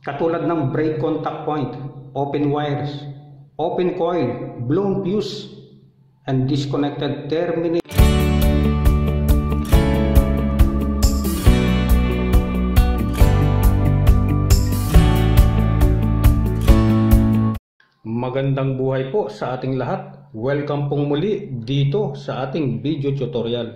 Katulad ng break contact point, open wires, open coil, blown fuse, and disconnected terminal. Magandang buhay po sa ating lahat. Welcome pong muli dito sa ating video tutorial.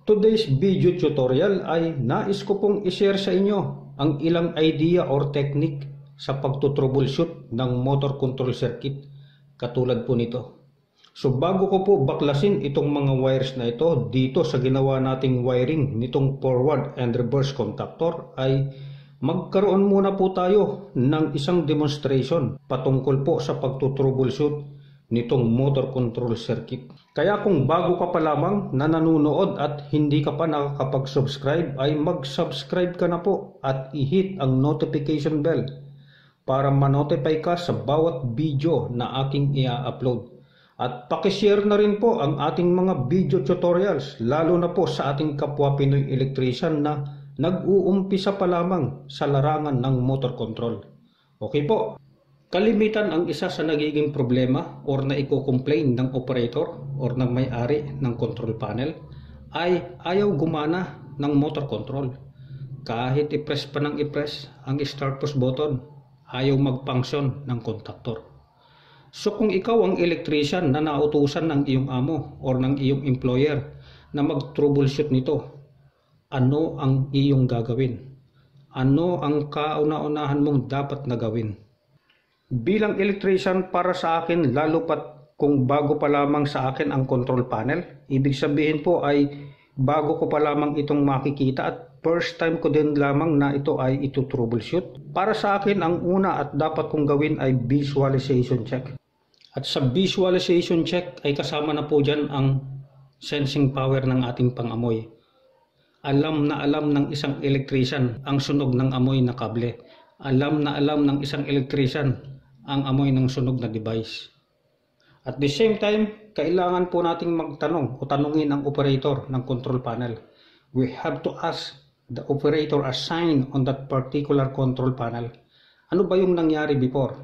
Today's video tutorial ay nais ko pong i-share sa inyo ang ilang idea or technique sa pagtutroubleshoot ng motor control circuit katulad po nito. So bago ko po baklasin itong mga wires na ito dito sa ginawa nating wiring nitong forward and reverse contactor, ay magkaroon muna po tayo ng isang demonstration patungkol po sa pagtutroubleshoot nitong motor control circuit. Kaya kung bago ka pa lamang na nanonood at hindi ka pa nakakapag-subscribe, ay mag-subscribe ka na po at i-hit ang notification bell para ma-notify ka sa bawat video na aking i-upload. At pakishare na rin po ang ating mga video tutorials, lalo na po sa ating kapwa Pinoy electrician na nag-uumpisa pa lamang sa larangan ng motor control. Okay po. Kalimitan ang isa sa nagiging problema or na i-complain ng operator or ng may-ari ng control panel ay ayaw gumana ng motor control. Kahit i-press pa ng i-press ang start push button, ayaw mag-function ng contactor. So kung ikaw ang electrician na nautusan ng iyong amo or ng iyong employer na mag-troubleshoot nito, ano ang iyong gagawin? Ano ang kauna-unahan mong dapat na gawin? Bilang electrician, para sa akin, lalo pat kung bago pa lamang sa akin ang control panel, ibig sabihin po ay bago ko pa lamang itong makikita at first time ko din lamang na ito ay ito-troubleshoot. Para sa akin, ang una at dapat kong gawin ay visualization check. At sa visualization check ay kasama na po dyan ang sensing power ng ating pangamoy. Alam na alam ng isang electrician ang sunog ng amoy na kable. Alam na alam ng isang electrician ang amoy ng sunog na device. At the same time, kailangan po nating magtanong o tanungin ang operator ng control panel. We have to ask the operator assigned on that particular control panel. Ano ba yung nangyari before?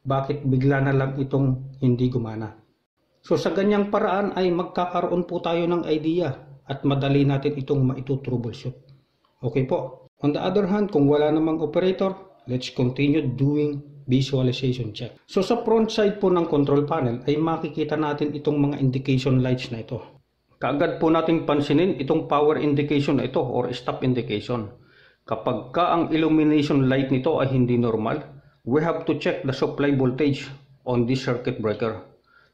Bakit bigla na lang itong hindi gumana? So sa ganyang paraan ay magkakaroon po tayo ng idea at madali natin itong maitutroubleshoot. Okay po. On the other hand, kung wala namang operator, let's continue doing visualization check. So sa front side po ng control panel ay makikita natin itong mga indication lights na ito. Kaagad po nating pansinin itong power indication na ito or stop indication. Kapag ka ang illumination light nito ay hindi normal, we have to check the supply voltage on this circuit breaker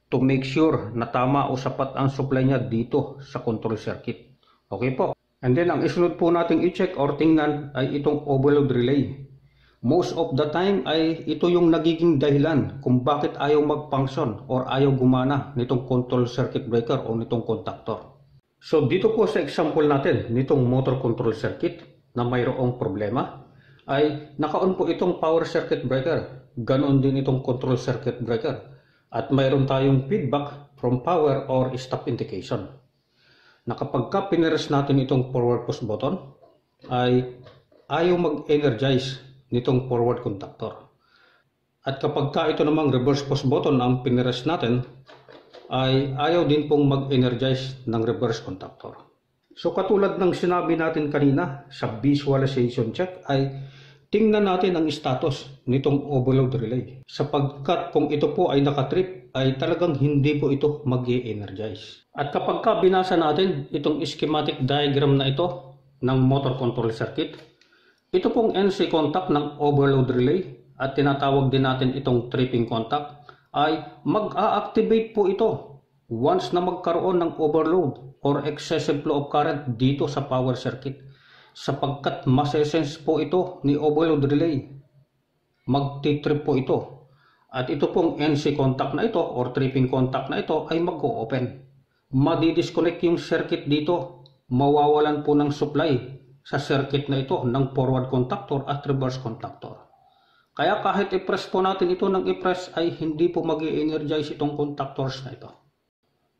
to make sure na tama o sapat ang supply niya dito sa control circuit. Okay po. And then ang isunod po nating i-check or tingnan ay itong overload relay. Most of the time ay ito yung nagiging dahilan kung bakit ayaw mag-function or ayaw gumana nitong control circuit breaker o nitong contactor. So dito po sa example natin nitong motor control circuit na mayroong problema ay naka-on po itong power circuit breaker. Ganon din itong control circuit breaker. At mayroon tayong feedback from power or stop indication. Na kapag ka pineres natin itong forward push button ay ayaw mag-energize nitong forward contactor. At kapag ka ito namang reverse push button ang pineres natin ay ayaw din pong mag-energize ng reverse contactor. So katulad ng sinabi natin kanina sa visualization check ay tingnan natin ang status nitong overload relay. Sapagkat kung ito po ay nakatrip ay talagang hindi po ito mag-e-energize. At kapag ka binasa natin itong schematic diagram na ito ng motor control circuit, ito pong NC contact ng overload relay at tinatawag din natin itong tripping contact ay mag-a-activate po ito once na magkaroon ng overload or excessive flow of current dito sa power circuit. Sapagkat masesense po ito ni overload relay, magti-trip po ito. At ito pong NC contact na ito or tripping contact na ito ay mag-o-open. Madi-disconnect yung circuit dito, mawawalan po ng supply sa circuit na ito ng forward contactor at reverse contactor. Kaya kahit i-press po natin ito ng i-press ay hindi po mag-e-energize itong contactors na ito.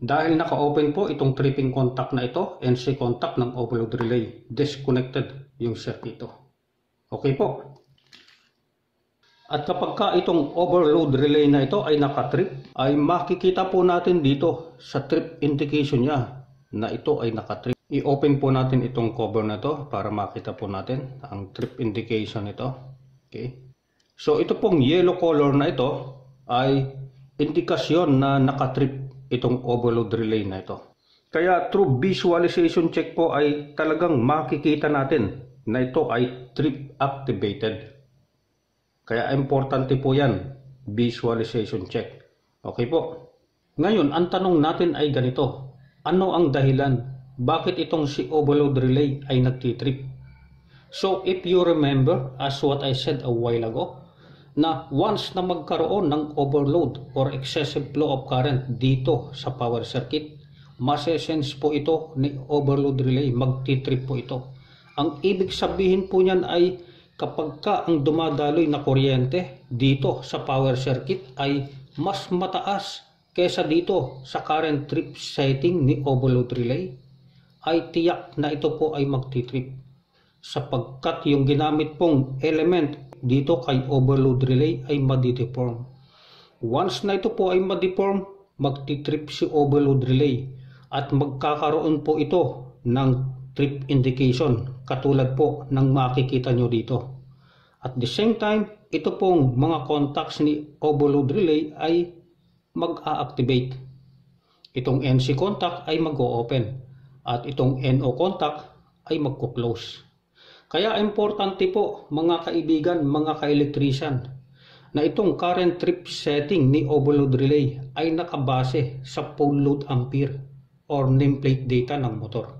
Dahil naka-open po itong tripping contact na ito, NC contact ng overload relay, disconnected yung circuit ito. Okay po. At kapag ka itong overload relay na ito ay nakatrip, ay makikita po natin dito sa trip indication niya na ito ay nakatrip. I-open po natin itong cover na to para makita po natin ang trip indication nito. Okay. So ito pong yellow color na ito ay indikasyon na nakatrip itong overload relay na ito. Kaya through visualization check po ay talagang makikita natin na ito ay trip activated. Kaya importante po yan, visualization check. Okay po. Ngayon, ang tanong natin ay ganito. Ano ang dahilan? Bakit itong si overload relay ay nagtitrip? So, if you remember, as what I said a while ago, na once na magkaroon ng overload or excessive flow of current dito sa power circuit, masesense po ito ni overload relay, magtitrip po ito. Ang ibig sabihin po niyan ay kapag ka ang dumadaloy na kuryente dito sa power circuit ay mas mataas kesa dito sa current trip setting ni overload relay, ay tiyak na ito po ay magtitrip. Sapagkat yung ginamit pong element dito kay overload relay ay madideform. Once na ito po ay madideform, magtitrip si overload relay at magkakaroon po ito ng trip indication katulad po ng makikita nyo dito. At the same time, ito pong mga contacts ni overload relay ay mag-a-activate. Itong NC contact ay mag-o-open at itong NO contact ay magko-close. Kaya importante po mga kaibigan, mga ka-electrician, na itong current trip setting ni overload relay ay nakabase sa full load ampere or nameplate data ng motor.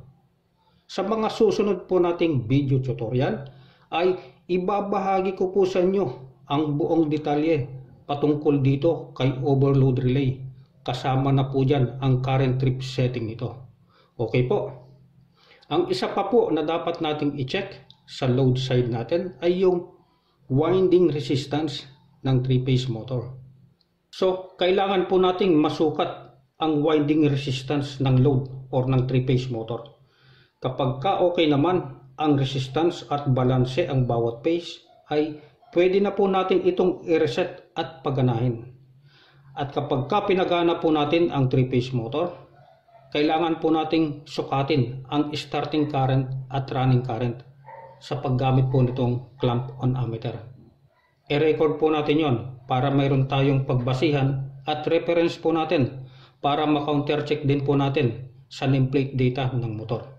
Sa mga susunod po nating video tutorial ay ibabahagi ko po sa inyo ang buong detalye patungkol dito kay overload relay. Kasama na po dyan ang current trip setting nito. Okay po. Ang isa pa po na dapat nating i-check sa load side natin ay yung winding resistance ng 3-phase motor. So, kailangan po nating masukat ang winding resistance ng load or ng 3-phase motor. Kapag ka okay naman ang resistance at balanse ang bawat phase, ay pwede na po natin itong i-reset at paganahin. At kapag ka pinagana po natin ang 3-phase motor, kailangan po nating sukatin ang starting current at running current sa paggamit po nitong clamp on ammeter. I-record po natin yon para mayroon tayong pagbasihan at reference po natin para ma-countercheck din po natin sa nameplate data ng motor.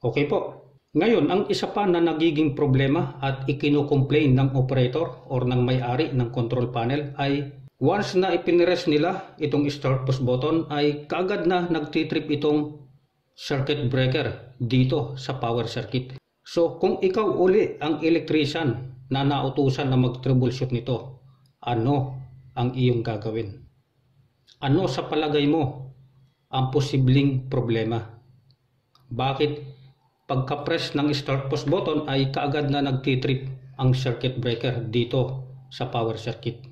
Okay po. Ngayon, ang isa pa na nagiging problema at ikino-complain ng operator or ng may-ari ng control panel ay once na ipinrest nila itong start push button ay kaagad na nagtitrip itong circuit breaker dito sa power circuit. So kung ikaw uli ang electrician na nautusan na mag-troubleshoot nito, ano ang iyong gagawin? Ano sa palagay mo ang posibleng problema? Bakit pagka-press ng start push button ay kaagad na nagtitrip ang circuit breaker dito sa power circuit?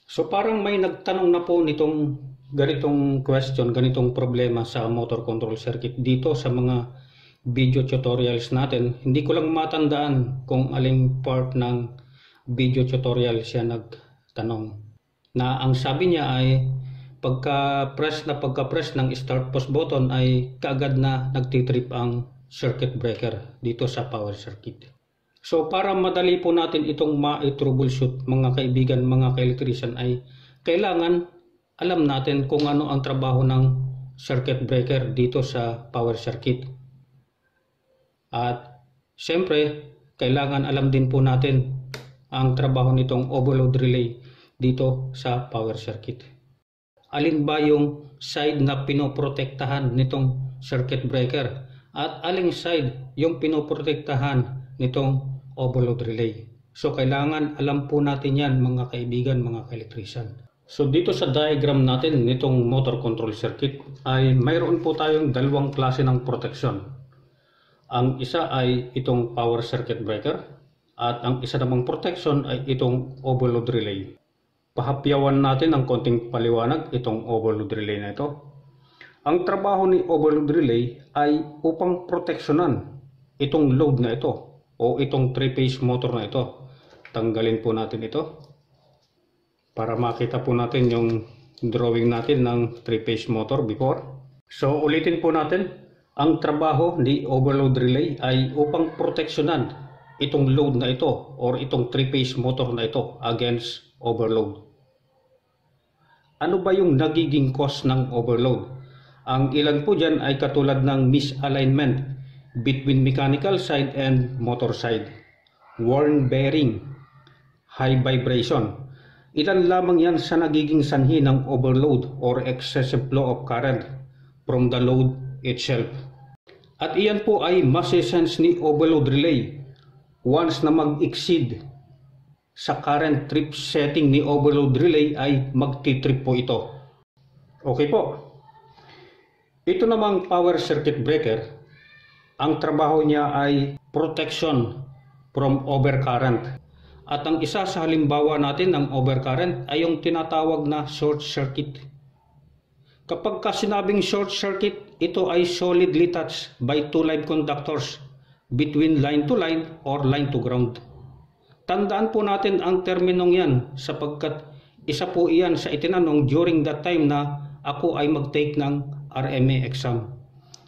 So parang may nagtanong na po nitong ganitong question, ganitong problema sa motor control circuit dito sa mga video tutorials natin. Hindi ko lang matandaan kung aling part ng video tutorial siya nagtanong. Na ang sabi niya ay pagka-press ng start push button ay kaagad na nagtitrip ang circuit breaker dito sa power circuit. So para madali po natin itong ma-troubleshoot mga kaibigan, mga ka-electrician ay kailangan alam natin kung ano ang trabaho ng circuit breaker dito sa power circuit. At siyempre kailangan alam din po natin ang trabaho nitong overload relay dito sa power circuit. Alin ba yung side na pinoprotektahan nitong circuit breaker at aling side yung pinoprotektahan nitong overload relay. So kailangan alam po natin yan mga kaibigan, mga ka-electrician. So dito sa diagram natin nitong motor control circuit ay mayroon po tayong dalawang klase ng protection. Ang isa ay itong power circuit breaker at ang isa namang protection ay itong overload relay. Pahapyawan natin ng konting paliwanag itong overload relay na ito. Ang trabaho ni overload relay ay upang proteksyonan itong load na ito o itong 3-phase motor na ito tanggalin po natin ito para makita po natin yung drawing natin ng 3-phase motor before. So ulitin po natin, ang trabaho ni overload relay ay upang proteksyonan itong load na ito or itong 3-phase motor na ito against overload. Ano ba yung nagiging cause ng overload? Ang ilan po dyan ay katulad ng misalignment between mechanical side and motor side, worn bearing, high vibration. Ilan lamang yan sa nagiging sanhi ng overload or excessive flow of current from the load itself. At iyan po ay masisense ni overload relay once na mag-exceed sa current trip setting ni overload relay ay magti-trip po ito. Okay po. Ito namang power circuit breaker, ang trabaho niya ay protection from overcurrent. At ang isa sa halimbawa natin ng overcurrent ay yung tinatawag na short circuit. Kapag sinabing short circuit, ito ay solidly touched by two live conductors between line to line or line to ground. Tandaan po natin ang terminong yan sapagkat isa po iyan sa itinanong during that time na ako ay mag-take ng RMA exam.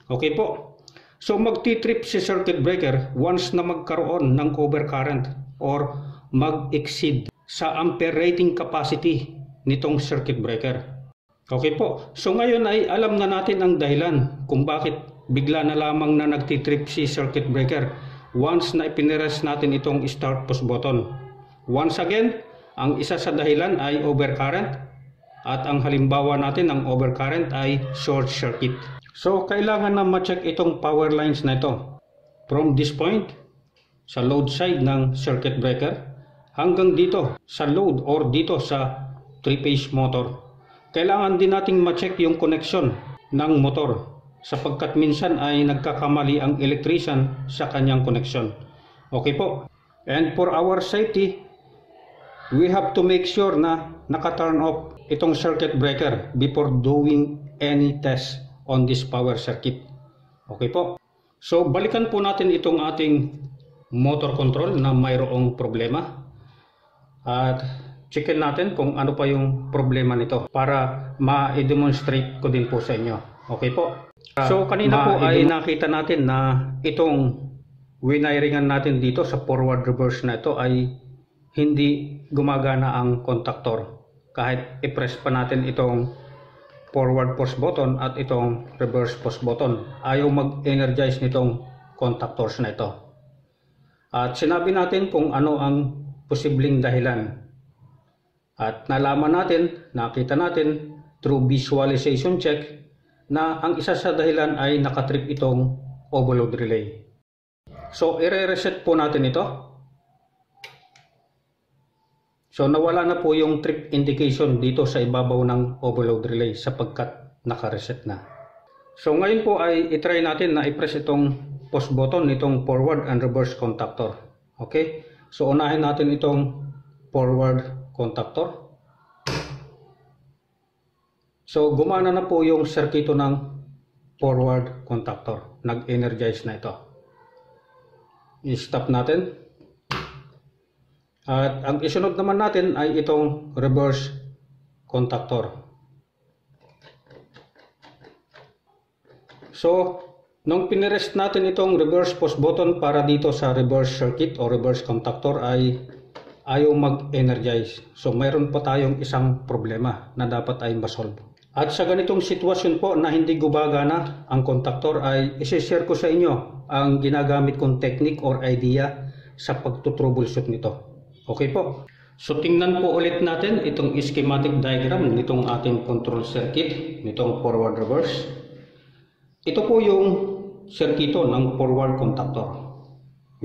Okay po? So magti-trip si circuit breaker once na magkaroon ng overcurrent or mag-exceed sa ampere rating capacity nitong circuit breaker. Okay po. So ngayon ay alam na natin ang dahilan kung bakit bigla na lamang na nagtitrip si circuit breaker once na ipinrest natin itong start push button. Once again, ang isa sa dahilan ay overcurrent at ang halimbawa natin ng overcurrent ay short circuit. So kailangan na ma-check itong power lines na ito from this point sa load side ng circuit breaker hanggang dito sa load or dito sa 3-phase motor. Kailangan din nating ma-check yung connection ng motor sapagkat minsan ay nagkakamali ang electrician sa kanyang connection. Okay po. And for our safety, we have to make sure na naka-turn off itong circuit breaker before doing any test on this power circuit. Okay po. So balikan po natin itong ating motor control na mayroong problema. At checkin natin kung ano pa yung problema nito para ma-demonstrate ko din po sa inyo. Okay po. So kanina po ay nakita natin na itong winiringan natin dito sa forward reverse na ito ay hindi gumagana ang contactor. Kahit i-press pa natin itong forward push button at itong reverse push button, ayaw mag-energize nitong contactors na ito. At sinabi natin kung ano ang posibleng dahilan. At nalaman natin, nakita natin through visualization check na ang isa sa dahilan ay nakatrip itong overload relay. So i-reset po natin ito. So nawala na po yung trip indication dito sa ibabaw ng overload relay sapagkat naka-reset na. So ngayon po ay i-try natin na i-press itong push button nitong forward and reverse contactor. Okay? So unahin natin itong forward contactor. So gumana na po yung circuito ng forward contactor. Nag-energize na ito. I-stop natin. At ang isunod naman natin ay itong reverse contactor. So nung pinirest natin itong reverse push button para dito sa reverse circuit o reverse contactor ay ayaw mag-energize. So mayroon pa tayong isang problema na dapat ay masolve. At sa ganitong sitwasyon po na hindi gumagana ang contactor ay isi-share ko sa inyo ang ginagamit kong technique or idea sa pagtutroubleshoot nito. Okay po. So tingnan po ulit natin itong schematic diagram nitong ating control circuit, nitong forward reverse. Ito po yung circuito ng forward contactor,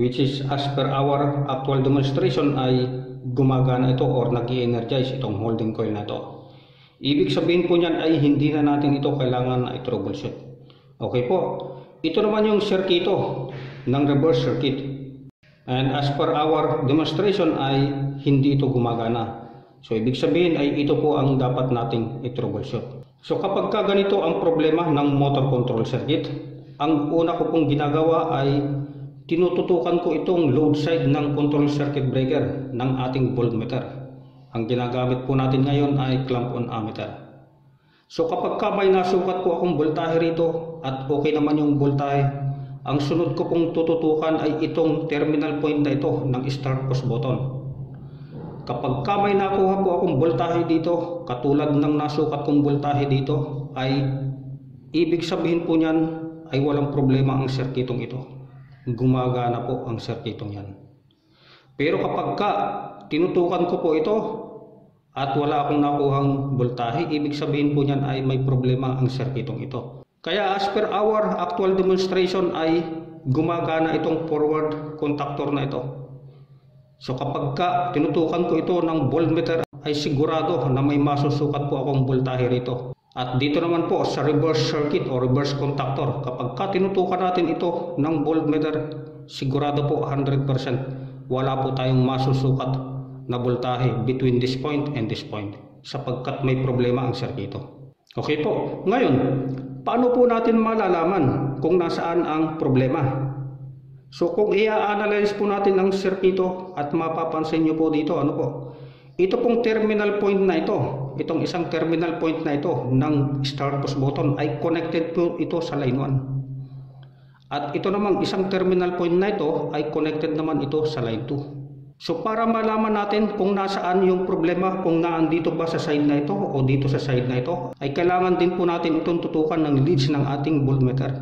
which is as per our actual demonstration ay gumagana ito or nag-i-energize itong holding coil na ito. Ibig sabihin po niyan ay hindi na natin ito kailangan na i-troubleshoot. Okay po. Ito naman yung circuito ng reverse circuit. And as per our demonstration ay hindi ito gumagana. So ibig sabihin ay ito po ang dapat nating i-troubleshoot. So kapag ganito ang problema ng motor control circuit, ang una ko pong ginagawa ay tinututukan ko itong load side ng control circuit breaker ng ating voltmeter. Ang ginagamit po natin ngayon ay clamp-on ammeter. So kapag may nasukat po akong voltahe rito at okay naman yung voltahe, ang sunod ko pong tututukan ay itong terminal point na ito ng start push button. Kapag may nakuha po akong voltahe dito, katulad ng nasukat kong voltahe dito, ay ibig sabihin po niyan ay walang problema ang sirkitong ito. Gumagana po ang sirkitong yan. Pero kapag tinutukan ko po ito at wala akong nakuhang voltahe, ibig sabihin po niyan ay may problema ang sirkitong ito. Kaya as per our actual demonstration ay gumagana itong forward contactor na ito. So kapag tinutukan ko ito ng voltmeter ay sigurado na may masusukat po akong voltahe rito. At dito naman po sa reverse circuit o reverse contactor, kapag tinutukan natin ito ng voltmeter, sigurado po 100% wala po tayong masusukat na voltahe between this point and this point sapagkat may problema ang sirkito. Okay po, ngayon paano po natin malalaman kung nasaan ang problema? So kung i-analyze po natin ang sirkito at mapapansin nyo po dito, ano po? Ito pong terminal point na ito, itong isang terminal point na ito ng start push button ay connected po ito sa line 1. At ito namang isang terminal point na ito ay connected naman ito sa line 2. So para malaman natin kung nasaan yung problema, kung naandito ba sa side na ito o dito sa side na ito, ay kailangan din po natin itong tutukan ng leads ng ating voltmeter,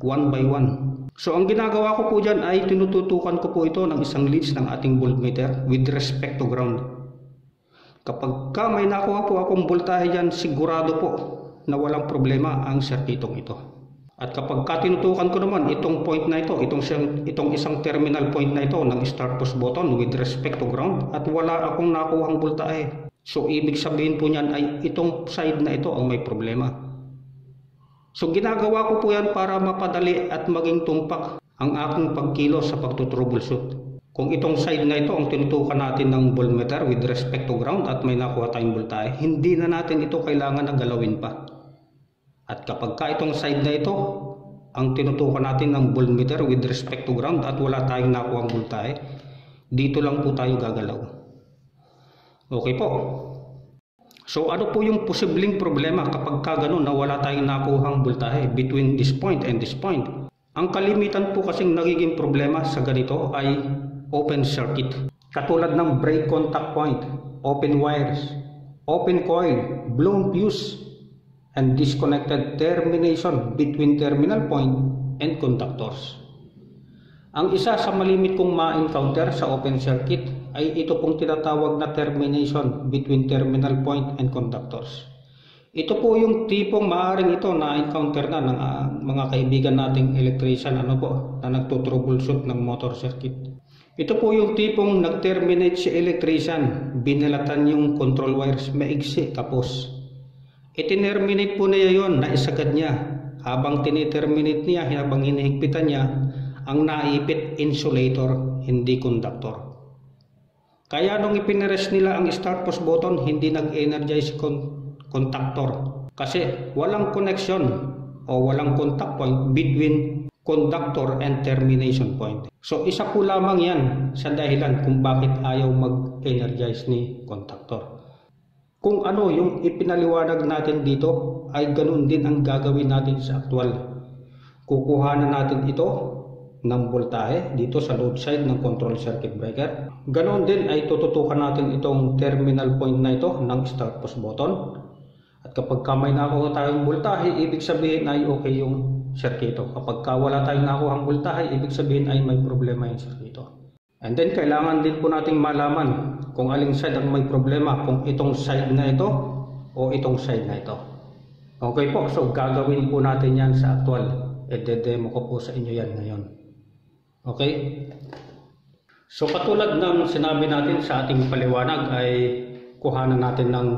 one by one. So ang ginagawa ko po dyan ay tinututukan ko po ito ng isang leads ng ating voltmeter with respect to ground. Kapag may nakuha po akong voltahe dyan, sigurado po na walang problema ang sirkitong ito. At kapag tinutukan ko naman itong point na ito, itong isang terminal point na ito ng start push button with respect to ground at wala akong nakuhang voltahe, so ibig sabihin po niyan ay itong side na ito ang may problema. So ginagawa ko po yan para mapadali at maging tumpak ang aking pagkilos sa pagtutroubleshoot. Kung itong side na ito ang tinutukan natin ng voltmeter with respect to ground at may nakuha tayong voltahe, hindi na natin ito kailangan na galawin pa. At kapag itong side na ito ang tinutukan natin ng voltmeter with respect to ground at wala tayong nakuhang voltahe, dito lang po tayo gagalaw. Okay po. So ano po yung posibleng problema kapag gano'n na wala tayong nakuhang voltahe between this point and this point? Ang kalimitan po kasing nagiging problema sa ganito ay open circuit. Katulad ng break contact point, open wires, open coil, blown fuse, and disconnected termination between terminal point and contactors. Ang isa sa malimit kong ma-encounter sa open circuit ay ito pong tinatawag na termination between terminal point and contactors. Ito po yung tipong maaaring ito na-encounter na ng mga kaibigan nating electrician na nagtutroubleshoot ng motor circuit. Ito po yung tipong nag-terminate si electrician, binalatan yung control wires, maigsi tapos. Itinerminate po niya yon, naisagad niya. Habang tiniterminate niya, habang hinihigpitan niya, ang naipit insulator, hindi conductor. Kaya nung ipinrest nila ang start push button, hindi nag-energize contactor kasi walang connection o walang contact point between conductor and termination point. So isa po lamang yan sa dahilan kung bakit ayaw mag-energize ni contactor. Kung ano yung ipinaliwanag natin dito ay ganun din ang gagawin natin sa actual. Kukuhanan natin ito ng voltahe dito sa load side ng control circuit breaker. Ganon din ay tututukan natin itong terminal point na ito ng start push button. At kapag may nakuha tayong voltahe, ibig sabihin ay okay yung circuito. Kapag wala tayong nakuhang voltahe, ibig sabihin ay may problema yung circuito. And then kailangan din po nating malaman kung aling side ang may problema, kung itong side na ito o itong side na ito. Okay po, so gagawin po natin yan sa actual. E-demo ko po sa inyo yan ngayon. Okay? So katulad ng sinabi natin sa ating paliwanag ay kuhanan natin ng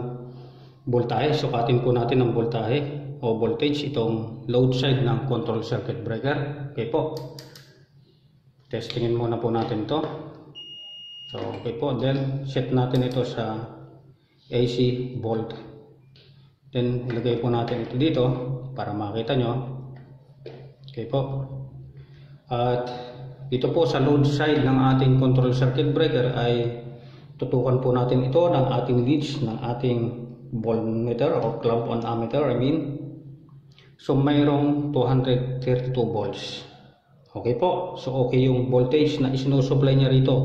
voltahe. Sukatin po natin ng voltahe o voltage itong load side ng control circuit breaker. Okay po. Testingin muna po natin to. So okay po. Then set natin ito sa AC volt. Then ilagay po natin ito dito para makita nyo. Okay po. At Dito po sa load side ng ating control circuit breaker ay tutukan po natin ito ng ating leads ng ating voltmeter or clamp on ammeter So mayroong 232 volts. Okay po. So okay yung voltage na isinusupply niya rito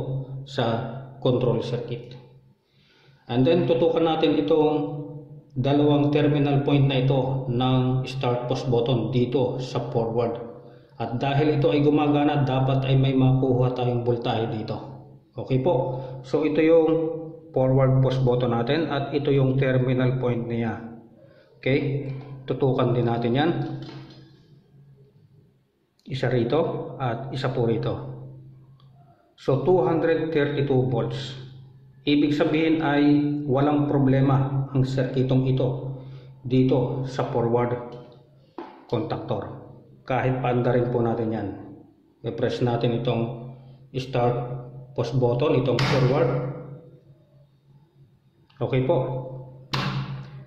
sa control circuit. And then tutukan natin itong dalawang terminal point na ito ng start push button dito sa forward. At dahil ito ay gumagana, dapat ay may makuha tayong voltahe dito. Okay po. So ito yung forward push button natin at ito yung terminal point niya. Okay. Tutukan din natin yan. Isa rito at isa po rito. So 232 volts. Ibig sabihin ay walang problema ang circuitong ito dito sa forward contactor. Kahit paanda rin po natin yan. I-press natin itong start push button, itong forward. Okay po.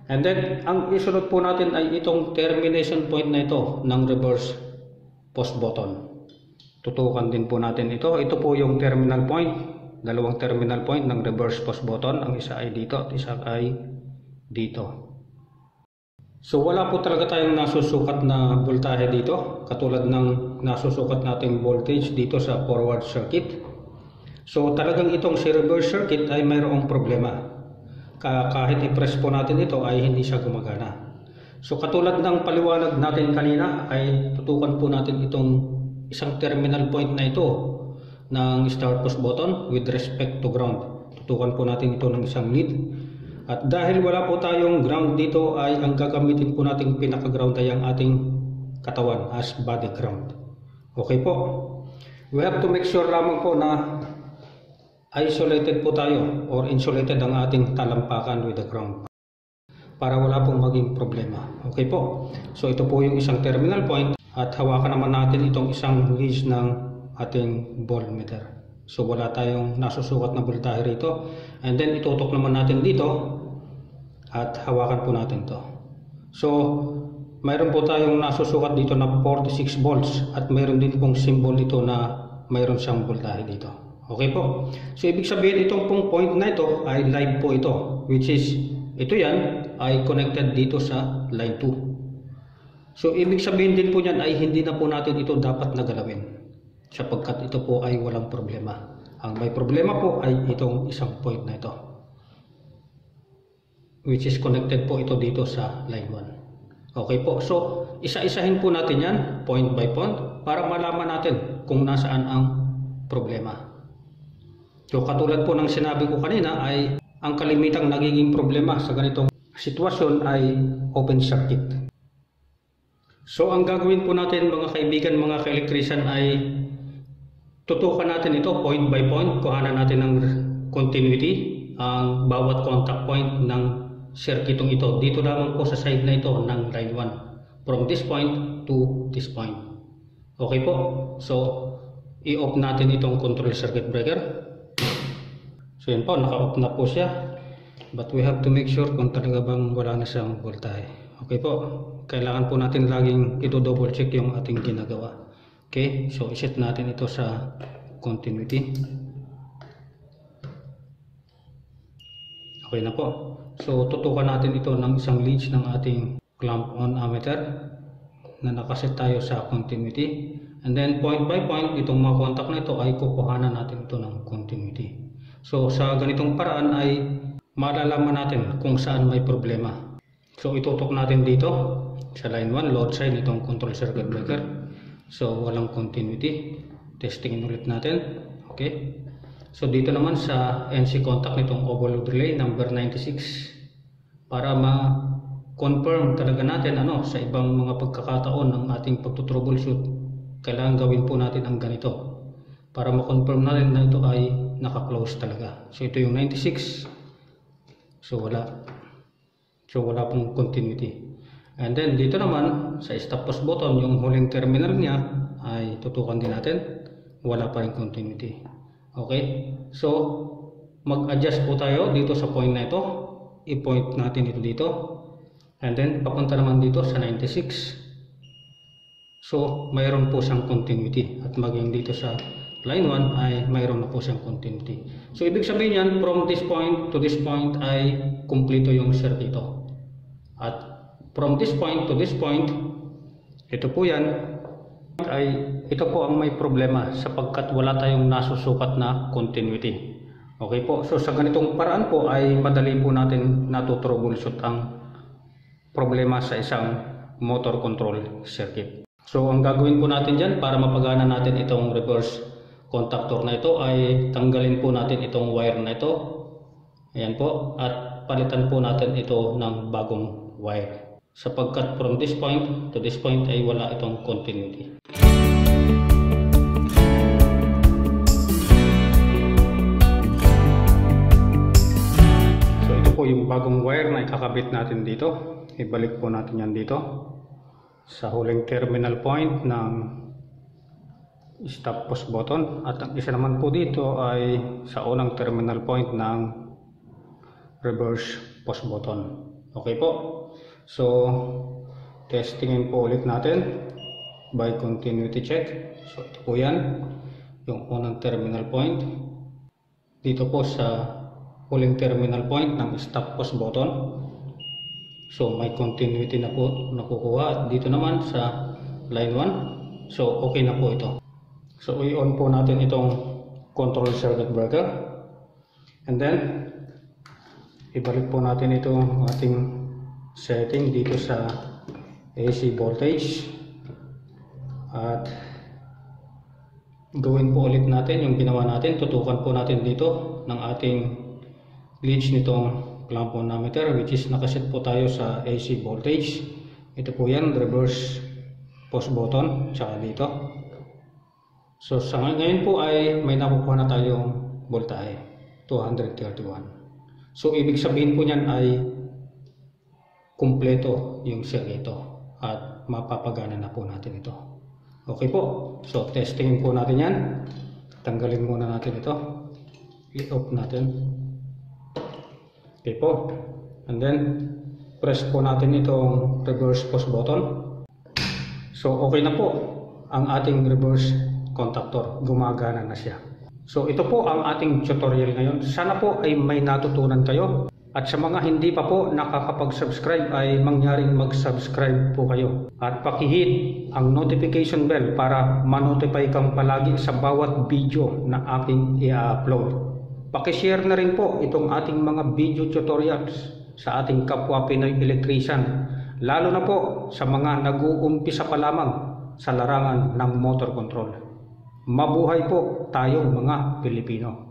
And then ang isunod po natin ay itong termination point na ito ng reverse push button. Tutukan din po natin ito. Ito po yung terminal point. Dalawang terminal point ng reverse push button. Ang isa ay dito at isa ay dito. So wala po talaga tayong nasusukat na voltahe dito. Katulad ng nasusukat nating voltage dito sa forward circuit. So talagang itong si reverse circuit ay mayroong problema. Kahit i-press po natin ito ay hindi siya gumagana. So katulad ng paliwanag natin kanina ay tutukan po natin itong isang terminal point na ito ng start push button with respect to ground. Tutukan po natin ito ng isang lead. At dahil wala po tayong ground dito ay ang gagamitin po nating pinaka-ground ay ang ating katawan as body ground. Okay po. We have to make sure lamang po na isolated po tayo or insulated ang ating talampakan with the ground para wala pong maging problema. Okay po. So ito po yung isang terminal point at hawakan naman natin itong isang leads ng ating voltmeter. So wala tayong nasusukat na voltahe rito. And then itutok naman natin dito at hawakan po natin to. So mayroon po tayong nasusukat dito na 46 volts at mayroon din pong symbol dito na mayroon siyang voltahe dito. Okay po. So ibig sabihin itong pong point na ito ay live po ito, which is ito yan ay connected dito sa line 2. So ibig sabihin din po yan ay hindi na po natin ito dapat nagalawin sapagkat ito po ay walang problema. Ang may problema po ay itong isang point na ito, which is connected po ito dito sa line 1. Okay po. So isa-isahin po natin yan point by point para malaman natin kung nasaan ang problema. So katulad po ng sinabi ko kanina ay ang kalimitang nagiging problema sa ganitong sitwasyon ay open circuit. So ang gagawin po natin mga kaibigan, mga ka-electrician ay tutukan natin ito point by point. Kuhanan natin ng continuity ang bawat contact point ng circuitong ito. Dito lamang po sa side na ito ng line 1. From this point to this point. Okay po. So i-off natin itong control circuit breaker. So yun po, naka-off na po siya. But we have to make sure kung talaga bang wala na siyang voltahe. Okay po, kailangan po natin laging ito-double check yung ating ginagawa. Okay, so iset natin ito sa continuity. Okay na po. So tutukan natin ito ng isang leads ng ating clamp on ammeter na nakaset tayo sa continuity. And then point by point, itong mga contact na ito ay kukuhanan natin ito ng continuity. So sa ganitong paraan ay malalaman natin kung saan may problema. So itutok natin dito sa line 1, load side nitong control circuit breaker. So walang continuity. Testingin ulit natin. Okay. So dito naman sa NC contact nitong overload relay number 96 para ma-confirm talaga natin sa ibang mga pagkakataon ng ating pagtutroubleshoot, kailangan gawin po natin ang ganito para ma-confirm natin na ito ay naka-close talaga. So ito yung 96. So wala pong continuity. And then dito naman sa stop push button, yung huling terminal niya ay tutukan din natin. Wala pa rin continuity. Okay? So mag-adjust po tayo dito sa point na ito. I-point natin ito dito. And then papunta naman dito sa 96. So mayroon po siyang continuity. At maging dito sa line 1 ay mayroon na po siyang continuity. So ibig sabihin yan, from this point to this point ay kumpleto yung circuito. At from this point to this point, ito po yan, ito po ang may problema sapagkat wala tayong nasusukat na continuity. Okay po, so sa ganitong paraan po ay madali po natin natutroubleshoot ang problema sa isang motor control circuit. So ang gagawin po natin dyan para mapagana natin itong reverse contactor na ito ay tanggalin po natin itong wire na ito. Ayan po, at palitan po natin ito ng bagong wire. Sapagkat from this point to this point ay wala itong continuity. So ito po yung bagong wire na ikakabit natin dito. Ibalik po natin yan dito sa huling terminal point ng stop push button, at ang isa naman po dito ay sa unang terminal point ng reverse push button. Okay po, so testingin po ulit natin by continuity check. So ito po yan, yung unang terminal point dito po sa huling terminal point ng stop push button. So may continuity na po nakukuha, at dito naman sa line 1, so okay na po ito. So i-on po natin itong control circuit breaker, and then ibalik po natin itong ating setting dito sa AC voltage, at gawin po ulit natin yung ginawa natin. Tutukan po natin dito ng ating leads nitong clamp manometer, which is nakaset po tayo sa AC voltage. Ito po yan, reverse push button, tsaka dito. So sa ngayon po ay may nakukuha na tayong voltahe, 231. So ibig sabihin po niyan ay kumpleto yung circuito at mapapagana na po natin ito. Okay po, so testingin po natin yan. Tanggalin muna natin ito, i-off natin. Okay po, and then press po natin itong reverse push button. So okay na po ang ating reverse contactor, gumagana na siya. So ito po ang ating tutorial ngayon. Sana po ay may natutunan kayo, at sa mga hindi pa po nakakapag-subscribe ay mangyaring mag-subscribe po kayo, at pakihit ang notification bell para ma-notify kang palagi sa bawat video na aking i-upload. Pakishare na rin po itong ating mga video tutorials sa ating kapwa Pinoy electrician, lalo na po sa mga nag-uumpisa pa lamang sa larangan ng motor control. Mabuhay po tayong mga Pilipino.